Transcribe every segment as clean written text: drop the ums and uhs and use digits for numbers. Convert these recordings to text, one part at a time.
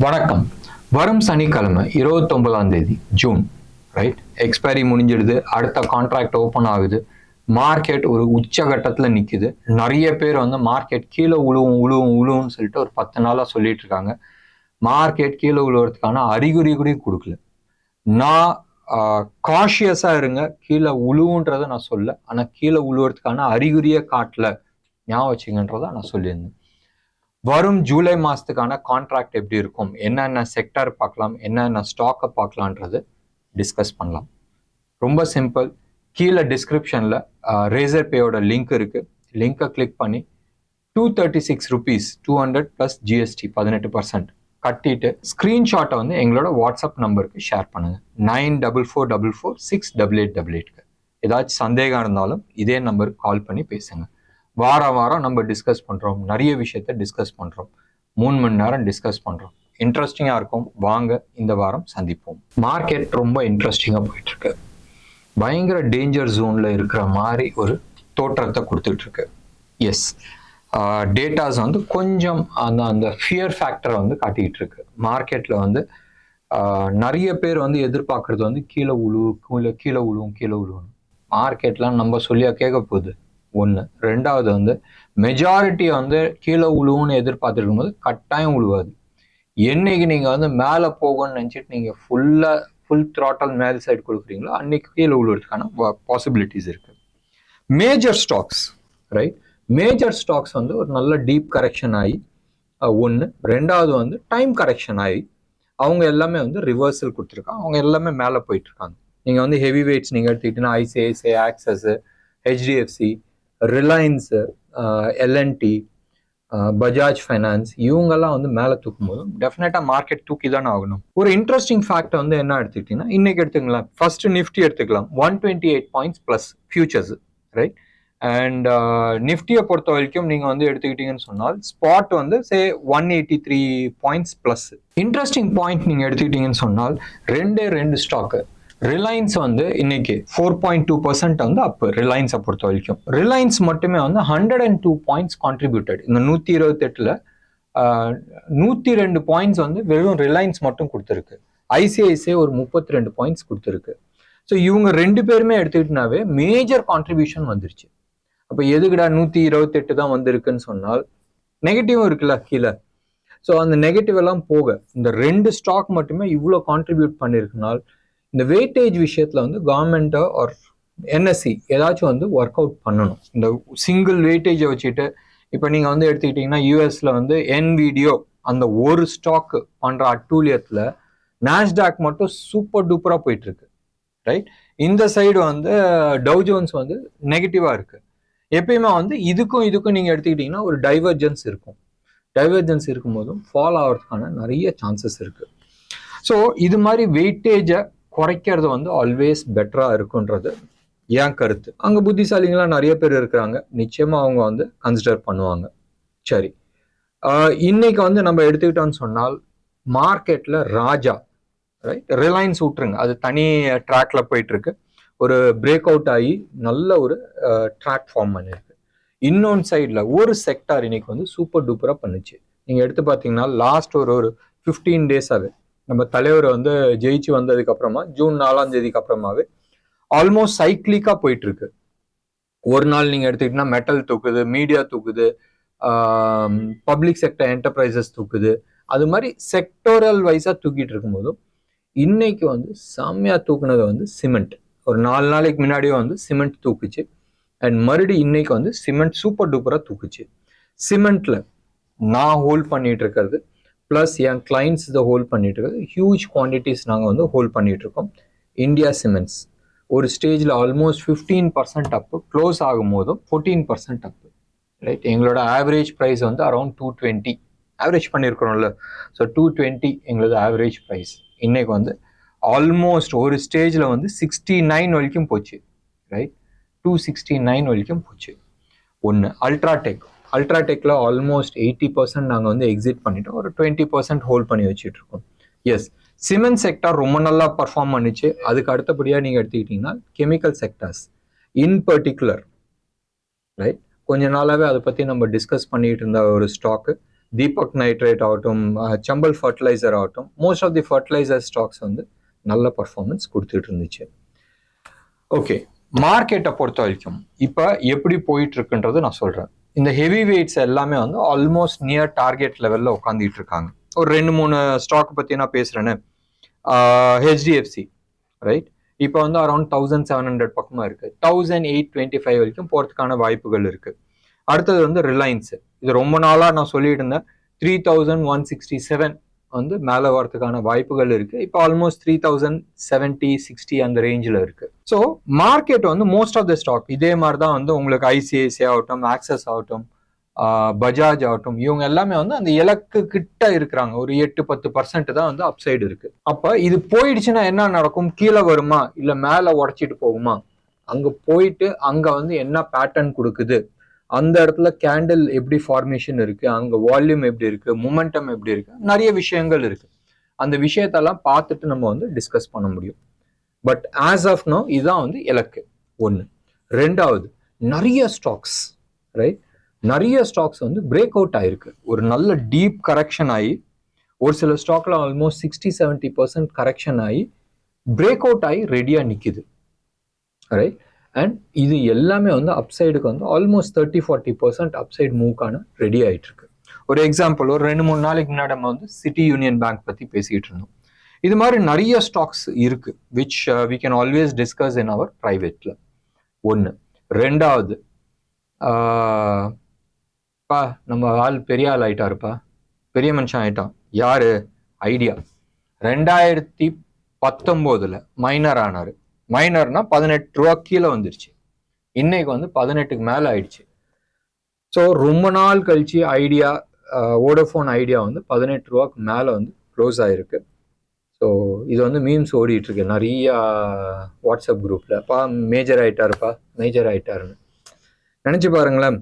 வணக்கம். வரும் சனிக்கிழமை 29ஆம் தேதி ஜூன், ரைட், எக்ஸ்பைரி முடிஞ்சிடுது. அடுத்த கான்ட்ராக்ட் ஓப்பன் ஆகுது. மார்க்கெட் ஒரு உச்சகட்டத்தில் நிற்குது. நிறைய பேர் வந்து மார்க்கெட் கீழே உழுவுன்னு சொல்லிட்டு ஒரு 10 நாளாக சொல்லிட்டு இருக்காங்க. மார்க்கெட் கீழே உழுவுறதுக்கான அறிகுறி கூட கொடுக்கல. நான் காஷியஸாக இருங்க, கீழே உழுவுன்றதை நான் சொல்ல, ஆனால் கீழே உழுவுறதுக்கான அறிகுறியை காட்டல, ஞாபகம் வச்சுங்கன்றதை நான் சொல்லியிருந்தேன். வரும் ஜூலை மாதத்துக்கான கான்ட்ராக்ட் எப்படி இருக்கும், என்னென்ன செக்டர் பார்க்கலாம், என்னென்ன ஸ்டாக்கை பார்க்கலான்றது டிஸ்கஸ் பண்ணலாம். ரொம்ப சிம்பிள். கீழே டிஸ்கிரிப்ஷனில் ரேசர் பேயோட லிங்க் இருக்குது. லிங்கை கிளிக் பண்ணி 236 rupees 200 + GST 18% கட்டிட்டு ஸ்க்ரீன்ஷாட்டை வந்து எங்களோட வாட்ஸ்அப் நம்பருக்கு ஷேர் பண்ணுங்கள். 9444468888. ஏதாச்சும் சந்தேகம் இருந்தாலும் இதே நம்பருக்கு கால் பண்ணி பேசுங்க. வாரம் நம்ம டிஸ்கஸ் பண்ணுறோம். நிறைய விஷயத்த டிஸ்கஸ் பண்ணுறோம். 3 மணி நேரம் டிஸ்கஸ் பண்ணுறோம். இன்ட்ரெஸ்டிங்காக இருக்கும். வாங்க இந்த வாரம் சந்திப்போம். மார்க்கெட் ரொம்ப இன்ட்ரெஸ்டிங்காக போயிட்டுருக்கு. பயங்கர டேஞ்சர் ஜோனில் இருக்கிற மாதிரி ஒரு தோற்றத்தை கொடுத்துட்ருக்கு. எஸ், டேட்டாஸ் வந்து கொஞ்சம் அந்த ஃபியர் ஃபேக்டரை வந்து காட்டிக்கிட்டு இருக்கு. மார்க்கெட்டில் வந்து நிறைய பேர் வந்து எதிர்பார்க்குறது வந்து கீழே உழுவும். மார்க்கெட்லாம் நம்ம சொல்லியா கேட்க போகுது? ஒன்று. ரெண்டாவது வந்து மெஜாரிட்டி வந்து கீழே உழுவுன்னு எதிர்பார்த்துருக்கும் போது கட்டாயம் உழுவாது. என்னைக்கு நீங்கள் வந்து மேலே போகணும்னு நினச்சிட்டு நீங்கள் ஃபுல் த்ராட்டல் மேல் சைடு கொடுக்குறீங்களோ அன்னைக்கு கீழே உழுவுறதுக்கான பாசிபிலிட்டிஸ் இருக்குது. Major stocks, right, major stocks வந்து ஒரு நல்ல டீப் கரெக்ஷன் ஆகி ஒன்று. ரெண்டாவது வந்து டைம் கரெக்ஷன் ஆகி அவங்க எல்லாமே வந்து ரிவர்சல் கொடுத்துருக்காங்க. அவங்க எல்லாமே மேலே போயிட்டுருக்காங்க. நீங்கள் வந்து ஹெவி வெயிட்ஸ் நீங்கள் எடுத்துக்கிட்டீங்கன்னா ICICI, Axis, HDFC, Reliance, L and T, Bajaj finance, இவங்கெல்லாம் வந்து மேலே தூக்கும் போதும் டெஃபினட்டாக மார்க்கெட் தூக்கி தானே ஆகணும். ஒரு இன்ட்ரெஸ்டிங் ஃபேக்ட் வந்து என்ன எடுத்துக்கிட்டிங்கன்னா, இன்னைக்கு எடுத்துக்கலாம். ஃபர்ஸ்ட் நிஃப்டி எடுத்துக்கலாம். 128 points plus futures, right. And நிஃப்டியை பொறுத்த வரைக்கும் நீங்கள் வந்து எடுத்துக்கிட்டீங்கன்னு சொன்னால் ஸ்பாட் வந்து 183 points ப்ளஸ். இன்ட்ரெஸ்டிங் பாயிண்ட் நீங்கள் எடுத்துக்கிட்டீங்கன்னு சொன்னால் ரெண்டு ஸ்டாக்கு. ரிலையன்ஸ் வந்து இன்னைக்கு 4.2% வந்து அப்பு. ரிலையன்ஸை பொறுத்த வரைக்கும் ரிலையன்ஸ் மட்டுமே வந்து 102 points கான்ட்ரிபியூட்டட். இந்த 128ல் 102 points வந்து வெறும் ரிலையன்ஸ் மட்டும் கொடுத்துருக்கு. ஐசிஐசிஐ ஒரு 32 points கொடுத்துருக்கு. ஸோ இவங்க ரெண்டு பேருமே எடுத்துக்கிட்டனாவே மேஜர் கான்ட்ரிபியூஷன் வந்துருச்சு. அப்போ எதுக்குடா 128 தான் வந்திருக்குன்னு சொன்னால் நெகட்டிவும் இருக்குல்ல கீழே. ஸோ அந்த நெகட்டிவ் எல்லாம் போக இந்த ரெண்டு ஸ்டாக் மட்டுமே இவ்வளோ கான்ட்ரிபியூட் பண்ணியிருக்குனால் இந்த வெயிட்டேஜ் விஷயத்தில் வந்து கவர்மெண்ட்டோ ஆர் என்எஸ்சி ஏதாச்சும் வந்து ஒர்க் அவுட் பண்ணணும். இந்த சிங்கிள் வெயிட்டேஜை வச்சுட்டு இப்போ நீங்கள் வந்து எடுத்துக்கிட்டிங்கன்னா யூஎஸில் வந்து என்விடியோ அந்த ஒரு ஸ்டாக் பண்ணுற அட்டூழியத்தில் நாஸ்டாக் மட்டும் சூப்பர் டூப்பராக போயிட்டுருக்கு, ரைட். இந்த சைடு வந்து டவ் ஜோன்ஸ் வந்து நெகட்டிவாக இருக்குது. எப்பயுமே வந்து இதுக்கும் நீங்கள் எடுத்துக்கிட்டிங்கன்னா ஒரு டைவர்ஜென்ஸ் இருக்கும். டைவர்ஜென்ஸ் இருக்கும்போதும் ஃபால் ஆகிறதுக்கான நிறைய சான்சஸ் இருக்குது. ஸோ இது மாதிரி வெயிட்டேஜை குறைக்கிறது வந்து ஆல்வேஸ் பெட்டராக இருக்குன்றது ஏன் கருத்து. அங்கே புத்திசாலிங்களாம் நிறைய பேர் இருக்கிறாங்க. நிச்சயமாக அவங்க வந்து கன்சிடர் பண்ணுவாங்க. சரி, இன்னைக்கு வந்து நம்ம எடுத்துக்கிட்டோம்னு சொன்னால் மார்க்கெட்டில் ராஜா, ரைட், ரிலையன்ஸ் விட்டுருங்க, அது தனி ட்ராக்ல போயிட்டு இருக்கு. ஒரு பிரேக் அவுட் ஆகி நல்ல ஒரு ட்ராக் ஃபார்ம் பண்ணிருக்கு. இன்னொன்று சைடில் ஒரு செக்டார் இன்னைக்கு வந்து சூப்பர் டூப்பராக பண்ணுச்சு. நீங்கள் எடுத்து பார்த்தீங்கன்னா லாஸ்ட் ஒரு 15 days-ஆவே நம்ம தலைவர் வந்து ஜெயிச்சு வந்ததுக்கு அப்புறமா ஜூன் 4ஆம் தேதிக்கு அப்புறமாவே ஆல்மோஸ்ட் சைக்கிளிக்காக போயிட்டு இருக்கு. ஒரு நாள் நீங்கள் எடுத்துக்கிட்டீங்கன்னா மெட்டல் தூக்குது, மீடியா தூக்குது, பப்ளிக் செக்டர் என்டர்பிரைசஸ் தூக்குது. அது மாதிரி செக்டோரல் வைஸாக தூக்கிட்டு இருக்கும்போதும் இன்னைக்கு வந்து செம்மையாக தூக்குனது வந்து சிமெண்ட். ஒரு 4 நாளைக்கு முன்னாடியே வந்து சிமெண்ட் தூக்குச்சு. அண்ட் மறுபடியும் இன்னைக்கு வந்து சிமெண்ட் சூப்பர் டூப்பராக தூக்குச்சு. சிமெண்ட்ல நான் ஹோல்ட் பண்ணிட்டு இருக்கிறது ப்ளஸ் என் கிளைண்ட்ஸ் இதை ஹோல்ட் பண்ணிட்டு இருக்கிறது ஹியூஜ் குவான்டிட்டிஸ் நாங்கள் வந்து ஹோல்ட் பண்ணிட்டு இருக்கோம். இந்தியா சிமெண்ட்ஸ் ஒரு ஸ்டேஜில் ஆல்மோஸ்ட் 15% அப்பு, க்ளோஸ் ஆகும் போதும் 14% அப்பு, ரைட். எங்களோட ஆவரேஜ் ப்ரைஸ் வந்து அரௌண்ட் 220 ஆவரேஜ் பண்ணியிருக்கிறோம்ல. ஸோ 220 எங்களோட ஆவரேஜ் ப்ரைஸ். இன்னைக்கு வந்து ஆல்மோஸ்ட் ஒரு ஸ்டேஜில் வந்து 69 வரைக்கும் போச்சு, ரைட். 269 வரைக்கும் போச்சு. ஒன்று. அல்ட்ராடெக்கில் ஆல்மோஸ்ட் 80% நாங்கள் வந்து எக்ஸிட் பண்ணிட்டோம். ஒரு 20% ஹோல்ட் பண்ணி வச்சுட்டு இருக்கோம். எஸ், சிமெண்ட் செக்டார் ரொம்ப நல்லா பர்ஃபார்ம் பண்ணிச்சு. அதுக்கு அடுத்தபடியாக நீங்கள் எடுத்துக்கிட்டிங்கன்னா chemical sectors in particular, right, கொஞ்ச நாளாகவே அதை பற்றி நம்ம டிஸ்கஸ் பண்ணிட்டு இருந்த ஒரு ஸ்டாக்கு தீபக் நைட்ரேட் ஆகட்டும், சம்பல் ஃபர்டிலைசர் ஆகட்டும், most of the fertiliser stocks வந்து நல்ல பர்ஃபார்மன்ஸ் கொடுத்துட்டு இருந்துச்சு. ஓகே, மார்க்கெட்டை பொறுத்த வரைக்கும் இப்போ எப்படி போயிட்டு இருக்குன்றது நான் சொல்கிறேன். இந்த ஹெவி வெயிட்ஸ் எல்லாமே வந்து ஆல்மோஸ்ட் நியர் டார்கெட் லெவலில் உட்காந்துட்டு இருக்காங்க. ஒரு 2-3 ஸ்டாக் பற்றி நான் பேசுகிறேன்னு. ஹெச்டிஎஃப்சி ரைட், இப்போ வந்து அரௌண்ட் 1700 பக்கமாக இருக்குது. 1825 வரைக்கும் போகிறதுக்கான வாய்ப்புகள் இருக்குது. அடுத்தது வந்து ரிலையன்ஸ். இது ரொம்ப நாளாக நான் சொல்லிட்டு இருந்தேன். 3167 வந்து மேலே வரதுக்கான வாய்ப்புகள் இருக்குது. இப்போ ஆல்மோஸ்ட் 3070-60 அந்த ரேஞ்சில் இருக்குது. ஸோ மார்க்கெட் வந்து மோஸ்ட் ஆஃப் த ஸ்டாக் இதே மாதிரி தான் வந்து உங்களுக்கு ஐசிஐசிஐ ஆகட்டும், ஆக்சஸ் ஆகட்டும், பஜாஜ் ஆகட்டும், இவங்க எல்லாமே வந்து அந்த இலக்கு கிட்ட இருக்கிறாங்க. ஒரு 8-10% தான் வந்து அப்சைடு இருக்கு. அப்ப இது போயிடுச்சுன்னா என்ன நடக்கும்? கீழே வருமா இல்ல மேல உடைச்சிட்டு போகுமா? அங்க போயிட்டு அங்க வந்து என்ன பேட்டர்ன் கொடுக்குது, அந்த இடத்துல கேண்டில் எப்படி ஃபார்மேஷன் இருக்கு, அங்க வால்யூம் எப்படி இருக்கு, மொமெண்டம் எப்படி இருக்கு, நிறைய விஷயங்கள் இருக்கு. அந்த விஷயத்தெல்லாம் பார்த்துட்டு நம்ம வந்து டிஸ்கஸ் பண்ண முடியும். பட் ஆஸ் ஆஃப் நோ இதுதான் வந்து இலக்கு ஒன்று. ரெண்டாவது, நிறைய ஸ்டாக்ஸ் ரைட், நிறைய ஸ்டாக்ஸ் வந்து பிரேக் அவுட் ஆயிருக்கு. ஒரு நல்ல டீப் கரெக்ஷன் ஆகி, ஒரு சில ஸ்டாக்ல ஆல்மோஸ்ட் 60-70% கரெக்ஷன் ஆகி பிரேக் அவுட் ஆகி ரெடியா நிக்குது ரைட். அண்ட் இது எல்லாமே வந்து அப்சைடுக்கு வந்து ஆல்மோஸ்ட் 30-40% அப்சைடு மூவ்க்கான ரெடி ஆயிட்டு இருக்கு. ஒரு எக்ஸாம்பிள், ஒரு 2-3 நாளைக்கு முன்னாடி நம்ம வந்து சிட்டி யூனியன் பேங்க் பத்தி பேசிட்டு இருந்தோம். இது மாதிரி நிறைய ஸ்டாக்ஸ் இருக்கு which we can always discuss in our பிரைவேட்ல. ஒன்று. ரெண்டாவது, பா நம்ம ஆள் பெரிய ஆள் ஆயிட்டாருப்பா, பெரிய மனுஷன் ஆயிட்டான். யாரு? ஐடியா. 2019 மைனர் ஆனாரு. மைனர்னா 18 ரூபா கீழே வந்துருச்சு. இன்னைக்கு வந்து 18க்கு மேல ஆயிடுச்சு. ஸோ ரொம்ப நாள் கழிச்சு ஐடியா, வோடஃபோன் ஐடியா வந்து 18 ரூபாய்க்கு மேல வந்து க்ளோஸ் ஆயிருக்கு. ஸோ இது வந்து மீம்ஸ் ஓடிட்டு இருக்கு நிறைய வாட்ஸ்அப் குரூப்ல. பா மேஜர் ஆயிட்டாருப்பா, மேஜர் ஆயிட்டாருன்னு. நினைச்சு பாருங்களேன்,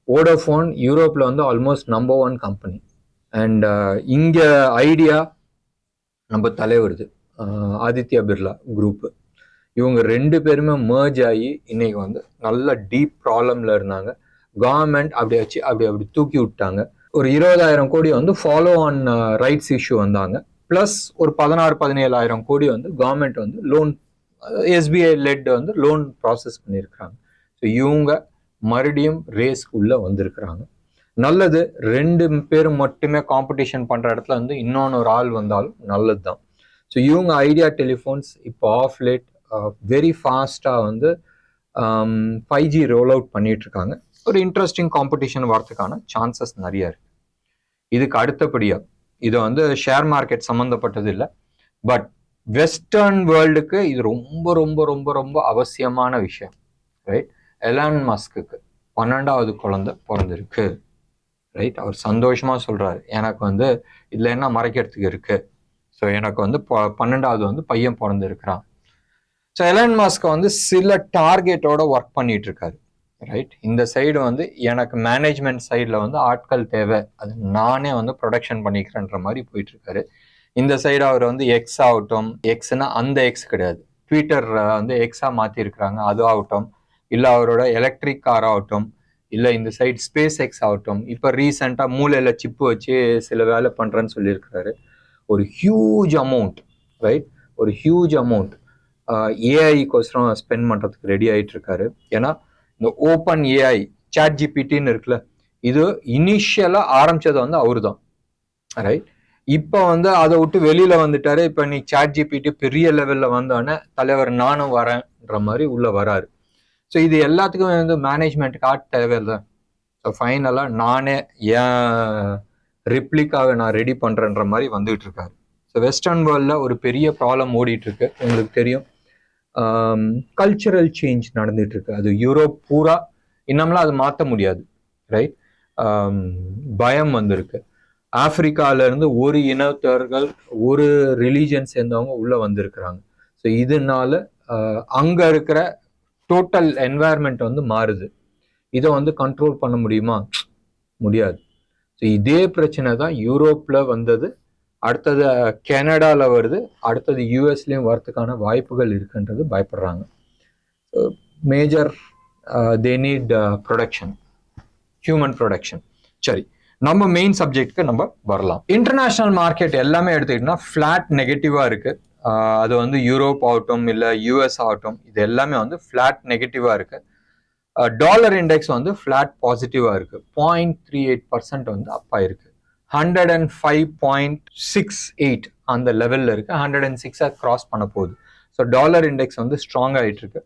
வோடஃபோன் யூரோப்ல வந்து ஆல்மோஸ்ட் நம்பர் 1 கம்பெனி. அண்ட் இங்க ஐடியா நம்ம தலைவருது ஆதித்யா பிர்லா குரூப். இவங்க 2 பேருமே மர்ஜ் ஆகி இன்னைக்கு வந்து நல்ல டீப் ப்ராப்ளம்ல இருந்தாங்க. கவர்மெண்ட் அப்படி தூக்கி விட்டாங்க. ஒரு 20,000 கோடி வந்து ஃபாலோ ஆன் ரைட்ஸ் இஷ்யூ வந்தாங்க. பிளஸ் ஒரு 16-17,000 கோடி வந்து கவர்மெண்ட் வந்து லோன், எஸ்பிஐ லெட் வந்து லோன் ப்ராசஸ் பண்ணியிருக்கிறாங்க. ஸோ இவங்க மறுபடியும் ரேஸ்க்குள்ள வந்திருக்கிறாங்க. நல்லது, 2 பேரும் மட்டுமே காம்படிஷன் பண்ற இடத்துல வந்து இன்னொன்று ஒரு ஆள் வந்தாலும் நல்லது தான். ஸோ இவங்க ஐடியா டெலிஃபோன்ஸ் இப்போ ஆஃப் லேட் வெரி ஃபாஸ்ட்டாக வந்து 5G ரோல் அவுட் பண்ணிட்டு இருக்காங்க. ஒரு இன்ட்ரெஸ்டிங் காம்படிஷன் வரதுக்கான சான்சஸ் நிறைய இருக்கு. இதுக்கு அடுத்தபடியா, இது வந்து ஷேர் மார்க்கெட் சம்மந்தப்பட்டது இல்லை, பட் வெஸ்டர்ன் வேர்ல்டுக்கு இது ரொம்ப ரொம்ப ரொம்ப ரொம்ப அவசியமான விஷயம் ரைட். எலான் மஸ்க்கு 12வது குழந்தை பிறந்திருக்கு ரைட். அவர் சந்தோஷமா சொல்றாரு, எனக்கு வந்து இதுல என்ன மறைக்கிறதுக்கு இருக்கு, ஸோ எனக்கு வந்து 12வது வந்து பையன் பிறந்திருக்கிறான். ஸோ எலான் மஸ்க் வந்து சில டார்கெட்டோட ஒர்க் பண்ணிட்டு இருக்காரு ரைட். இந்த சைடு வந்து எனக்கு மேனேஜ்மெண்ட் சைடில் வந்து ஆட்கள் தேவை, அது நானே வந்து ப்ரொடக்ஷன் பண்ணிக்கிறேன்ற மாதிரி போயிட்டு இருக்காரு. இந்த சைடு அவர் வந்து எக்ஸ் ஆகட்டும், எக்ஸ்னா அந்த எக்ஸ் கிடையாது, ட்விட்டர் வந்து எக்ஸா மாற்றி இருக்கிறாங்க, அது ஆகட்டும், இல்லை அவரோட எலக்ட்ரிக் கார் ஆகட்டும், இல்லை இந்த சைடு ஸ்பேஸ் எக்ஸ் ஆகட்டும், இப்போ ரீசெண்டாக மூளையில் சிப்பு வச்சு சில வேலை பண்ணுறேன்னு சொல்லியிருக்கிறாரு. ஒரு ஹியூஜ் அமௌண்ட் ரைட், ஒரு ஹியூஜ் அமௌண்ட் ஏஐக்கோசரம் ஸ்பெண்ட் பண்ணுறதுக்கு ரெடி ஆகிட்டு இருக்காரு. ஏன்னா இந்த ஓப்பன் ஏஐ சாட் ஜிபிடின்னு இருக்குல்ல, இது இனிஷியலாக ஆரம்பிச்சது வந்து அவரு தான் ரைட். இப்போ வந்து அதை விட்டு வெளியில வந்துட்டாரு. இப்போ நீ சாட் ஜிபிடி பெரிய லெவலில் வந்தோடனே தலைவர் நானும் வரேன்ற மாதிரி உள்ள வராரு. ஸோ இது எல்லாத்துக்கும் வந்து மேனேஜ்மெண்ட்டுக்கு ஆட் தேவையில்லை. ஸோ ஃபைனலாக நானே ஏன் ரிப்ளிக்காக நான் ரெடி பண்ணுறேன்ற மாதிரி வந்துகிட்டு இருக்காரு. ஸோ வெஸ்டர்ன் வேர்ல்டில் ஒரு பெரிய ப்ராப்ளம் ஓடிட்டு இருக்கு, உங்களுக்கு தெரியும். கல்ச்சுரல் சேஞ்ச் நடந்துட்டு இருக்கு. அது யூரோப் பூரா இன்னம்லாம் அது மாற்ற முடியாது ரைட். பயம் வந்திருக்கு. ஆப்பிரிக்கால இருந்து ஒரு இனத்தவர்கள், ஒரு ரிலீஜன் சேர்ந்தவங்க உள்ள வந்திருக்கிறாங்க. ஸோ இதனால அங்க இருக்கிற டோட்டல் என்வாயர்மெண்ட் வந்து மாறுது. இதை வந்து கண்ட்ரோல் பண்ண முடியுமா? முடியாது. ஸோ இதே பிரச்சனை தான் யூரோப்ல வந்தது, அடுத்தது கனடால வருது, அடுத்தது யூஎஸ்லயும் வரதுக்கான வாய்ப்புகள் இருக்குன்றது பயப்படுறாங்க. Major they need production, human production. சரி, நம்ம மெயின் சப்ஜெக்ட்க்கு நம்ம வரலாம். இன்டர்நேஷனல் மார்க்கெட் எல்லாமே எடுத்துக்கிட்டோம்னா ஃபிளாட் நெகட்டிவா இருக்கு. அது வந்து யூரோப் ஆகட்டும் இல்ல யூஎஸ் ஆகட்டும், இது எல்லாமே வந்து ஃபிளாட் நெகட்டிவா இருக்கு. டாலர் இண்டெக்ஸ் வந்து ஃபிளாட் பாசிட்டிவா இருக்கு. 0.38% வந்து அப்பா இருக்கு. 105.68 அந்த லெவல்ல இருக்கு. 106 கிராஸ் பண்ண போகுது. ஸோ டாலர் இண்டெக்ஸ் வந்து ஸ்ட்ராங் ஆயிட்டு இருக்கு.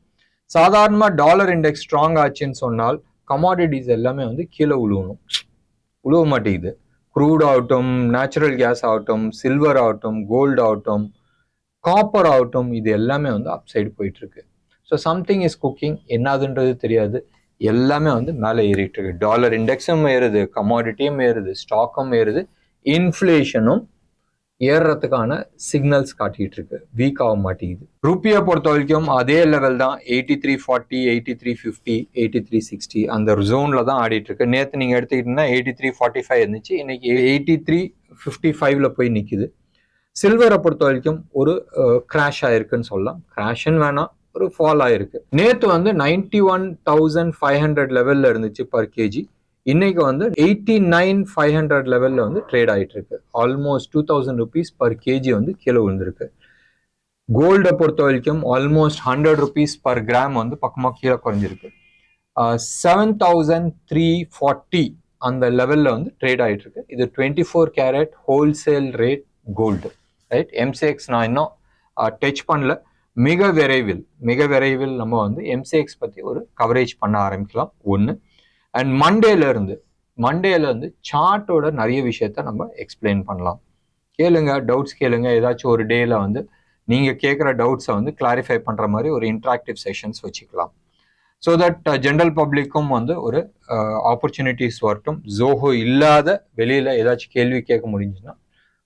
சாதாரணமா டாலர் இண்டெக்ஸ் ஸ்ட்ராங் ஆச்சுன்னு சொன்னால் கமாடிட்டிஸ் எல்லாமே வந்து கீழே உழுவ மாட்டேங்குது. க்ரூட் ஆகட்டும், நேச்சுரல் கேஸ் ஆகட்டும், சில்வர் ஆகட்டும், கோல்டு ஆகட்டும், காப்பர் ஆகட்டும், இது எல்லாமே வந்து அப்சைடு போயிட்டு இருக்கு. ஸோ சம்திங் இஸ் குக்கிங், என்னதுன்றது தெரியாது, எல்லாமே வந்து மேலே ஏறிட்டு இருக்கு. டாலர் இண்டெக்ஸும் ஏறுது, கமாடிட்டியும் ஏறுது, ஸ்டாக்கும் ஏறுது, இன்ஃப்ளேஷனும் ஏறுறதுக்கான சிக்னல்ஸ் காட்டிட்டு இருக்கு. வீக் ஆக மாட்டேங்குது. ருப்பியை பொறுத்த வரைக்கும் அதே லெவல் தான். 83.40, 83.50, 83.60 அந்த ஜோன்ல தான் ஆடிட்டு இருக்கு. நேற்று நீங்க எடுத்துக்கிட்டீங்கன்னா 83.45 இருந்துச்சு, இன்னைக்கு 83.55ல போய் நிக்குது. சில்வரை பொறுத்த வரைக்கும் ஒரு கிராஷ் ஆயிருக்குன்னு சொல்லலாம். கிராஷ்ன்னு வேணாம், ஒரு ஃபால் ஆயிருக்கு. நேற்று வந்து 91,500 லெவல்ல இருந்துச்சு பர் கேஜி. இன்னைக்கு வந்து 89,500 லெவல்ல வந்து ட்ரேட் ஆயிட்டு இருக்கு. ஆல்மோஸ்ட் 2,000 rupees பர் கேஜி வந்து கீழே விழுந்திருக்கு. கோல்டை பொறுத்த வரைக்கும் ஆல்மோஸ்ட் 100 rupees பர் கிராம் வந்து பக்கமா கீழே குறைஞ்சிருக்கு. 7,340 அந்த லெவல்ல வந்து ட்ரேட் ஆயிட்டு இருக்கு. இது 24 carat wholesale rate gold, right? MCX நான் இன்னும் டச் பண்ணல. மிக விரைவில் நம்ம வந்து எம்சிஎக்ஸ் பத்தி ஒரு கவரேஜ் பண்ண ஆரம்பிக்கலாம். ஒன்று. அண்ட் மண்டேல இருந்து சார்ட்டோட நிறைய விஷயத்த நம்ம எக்ஸ்பிளைன் பண்ணலாம். டவுட்ஸ் கேளுங்க. ஏதாச்சும் ஒரு டேல வந்து நீங்க கேட்குற டவுட்ஸை வந்து கிளாரிஃபை பண்ற மாதிரி ஒரு இன்ட்ராக்டிவ் செஷன்ஸ் வச்சுக்கலாம். ஸோ தட் ஜென்ரல் பப்ளிக்கும் வந்து ஒரு ஆப்பர்ச்சுனிட்டிஸ் வரட்டும். ஜோஹோ இல்லாத வெளியில ஏதாச்சும் கேள்வி கேட்க முடிஞ்சுன்னா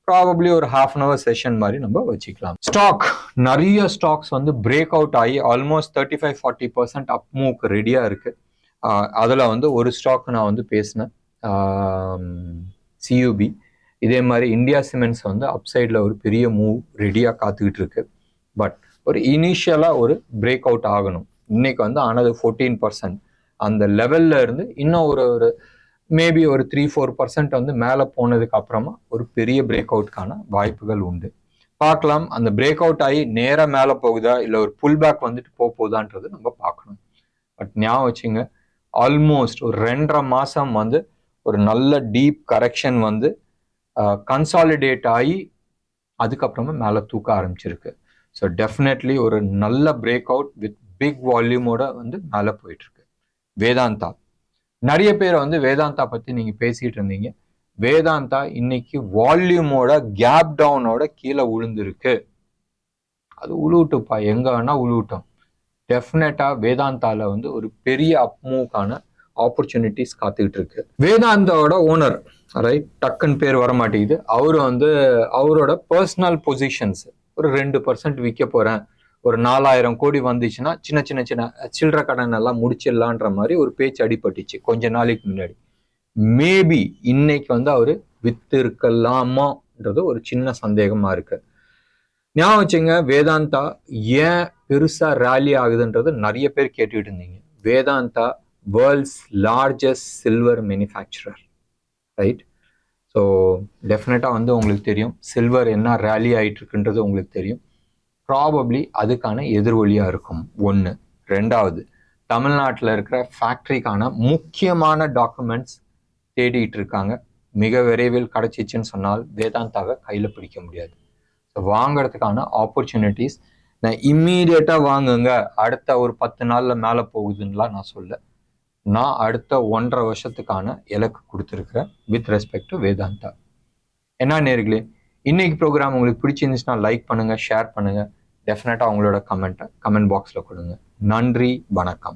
ப்ராபப்ளி ஒரு 1/2 hour செஷன் மாதிரி நம்ம வச்சுக்கலாம். நிறைய ஸ்டாக்ஸ் வந்து பிரேக் அவுட் ஆகி ஆல்மோஸ்ட் 35-40% அப் மூவ்க்கு ரெடியா இருக்கு. அதில் வந்து ஒரு ஸ்டாக் நான் வந்து பேசினேன், சியூபி. இதே மாதிரி இந்தியா சிமெண்ட்ஸ் வந்து அப்சைடில் ஒரு பெரிய மூவ் ரெடியாக காத்துக்கிட்டு இருக்கு. பட் ஒரு இனிஷியலாக ஒரு பிரேக் அவுட் ஆகணும். இன்னைக்கு வந்து ஆனது 14%. அந்த லெவல்ல இருந்து இன்னும் ஒரு மேபி ஒரு 3-4% வந்து மேலே போனதுக்கு அப்புறமா ஒரு பெரிய பிரேக் அவுட்கான வாய்ப்புகள் உண்டு. பார்க்கலாம், அந்த பிரேக் அவுட் ஆகி நேராக மேலே போகுதா இல்லை ஒரு புல் பேக் வந்துட்டு போகுதான்றது நம்ம பார்க்கணும். பட் ஞாபகம் வச்சுங்க, ஆல்மோஸ்ட் ஒரு 2.5 மாசம் வந்து ஒரு நல்ல டீப் கரெக்ஷன் வந்து கன்சாலிடேட் ஆகி அதுக்கப்புறமா மேலே தூக்க ஆரம்பிச்சிருக்கு. ஸோ டெஃபினெட்லி ஒரு நல்ல பிரேக் அவுட் வித் பிக் வால்யூமோட வந்து மேலே போயிட்டு இருக்கு. வேதாந்தா, நிறைய பேர் வந்து வேதாந்தா பத்தி நீங்க பேசிட்டு இருந்தீங்க. வேதாந்தா இன்னைக்கு வால்யூமோட கேப் டவுனோட கீழே விழுந்திருக்கு. அது உழுவிட்டுப்பா, எங்க வேணா உழுவிட்டோம். டெஃபினட்டா வேதாந்தால வந்து ஒரு பெரிய அப்மூவ்க்கான ஆப்பர்ச்சுனிட்டிஸ் காத்துக்கிட்டு இருக்கு. வேதாந்தாவோட ஓனர், ரைட், டக்குன்னு பேர் வர மாட்டேங்குது. அவரு வந்து அவரோட பர்சனல் பொசிஷன்ஸ் ஒரு 2% விற்க போறேன், ஒரு 4,000 கோடி வந்துச்சுன்னா சின்ன சில்லற கடன் எல்லாம் முடிச்சிடலான்ற மாதிரி ஒரு பேச்சு அடிபட்டுச்சு கொஞ்ச நாளைக்கு முன்னாடி. மேபி இன்னைக்கு வந்து அவரு வித்து இருக்கலாமான்றது ஒரு சின்ன சந்தேகமா இருக்கு. ஞாபகம் வச்சுங்க, வேதாந்தா ஏன் பெருசா ரேலி ஆகுதுன்றது நிறைய பேர் கேட்டுக்கிட்டு இருந்தீங்க. Vedanta world's largest silver manufacturer, right? So டெஃபினட்டா வந்து உங்களுக்கு தெரியும் சில்வர் என்ன ரேலி ஆயிட்டு இருக்குன்றது உங்களுக்கு தெரியும். ப்ராபப்ளி அதுக்கான எதிர்வொலியா இருக்கும். ஒன்று. ரெண்டாவது, தமிழ்நாட்டில் இருக்கிற ஃபேக்ட்ரிக்கான முக்கியமான டாக்குமெண்ட்ஸ் தேடிட்டு இருக்காங்க. மிக விரைவில் கிடைச்சிச்சுன்னு சொன்னால் வேதாந்தாவை கையில் பிடிக்க முடியாது. ஸோ வாங்கிறதுக்கான ஆப்பர்ச்சுனிட்டிஸ், நான் இம்மீடியட்டாக வாங்குங்க அடுத்த ஒரு 10 நாளில் மேலே போகுதுன்னெலாம் நான் சொல்ல. நான் அடுத்த 1.5 வருஷத்துக்கான இலக்கு கொடுத்துருக்குறேன் வித் ரெஸ்பெக்ட் டு வேதாந்தா. என்ன நேர்களே, இன்னைக்கு ப்ரோக்ராம் உங்களுக்கு பிடிச்சிருந்துச்சுன்னா லைக் பண்ணுங்க, ஷேர் பண்ணுங்க. டெஃபினட்டா உங்களோட கமெண்ட் பாக்ஸ்ல கொடுங்க. நன்றி, வணக்கம்.